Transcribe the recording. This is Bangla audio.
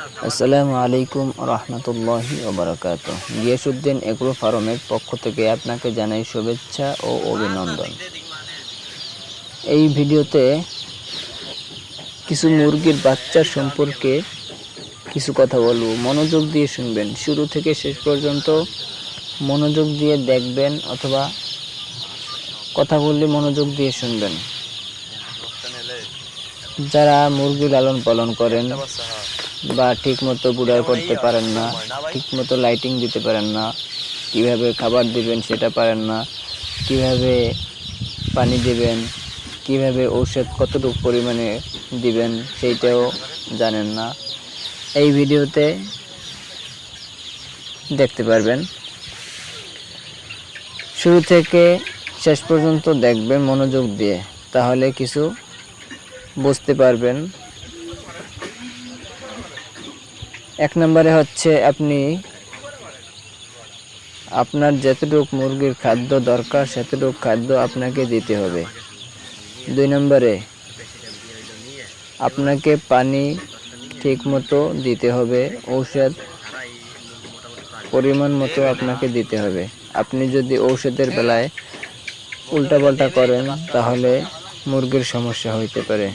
আসসালামু আলাইকুম রহমতুল্লাহি ওবারাকাতুহ। গিয়াসউদ্দিন এগ্রো ফার্মের পক্ষ থেকে আপনাকে জানাই শুভেচ্ছা ও অভিনন্দন। এই ভিডিওতে কিছু মুরগির বাচ্চার সম্পর্কে কিছু কথা বলবো। মনোযোগ দিয়ে শুনবেন, শুরু থেকে শেষ পর্যন্ত মনোযোগ দিয়ে দেখবেন, অথবা কথা বললে মনোযোগ দিয়ে শুনবেন। যারা মুরগি লালন পালন করেন বা ঠিকমতো গুঁড়া করতে পারেন না, ঠিকমতো লাইটিং দিতে পারেন না, কিভাবে খাবার দিবেন সেটা পারেন না, কিভাবে পানি দিবেন, কিভাবে ঔষধ কতটুকু পরিমাণে দিবেন সেইটাও জানেন না, এই ভিডিওতে দেখতে পারবেন। শুরু থেকে শেষ পর্যন্ত দেখবেন মনোযোগ দিয়ে, তাহলে কিছু বুঝতে পারবেন। এক নম্বরে হচ্ছে আপনি আপনার যতটুকু মুরগির খাদ্য দরকার সেতটুকু খাদ্য আপনাকে দিতে হবে। 2 নম্বরে আপনাকে পানি ঠিকমতো দিতে হবে, ঔষধ পরিমাণ মতো আপনাকে দিতে হবে। আপনি যদি ঔষধের বেলায় উল্টাপাল্টা করেন তাহলে মুরগির সমস্যা হইতে পারে।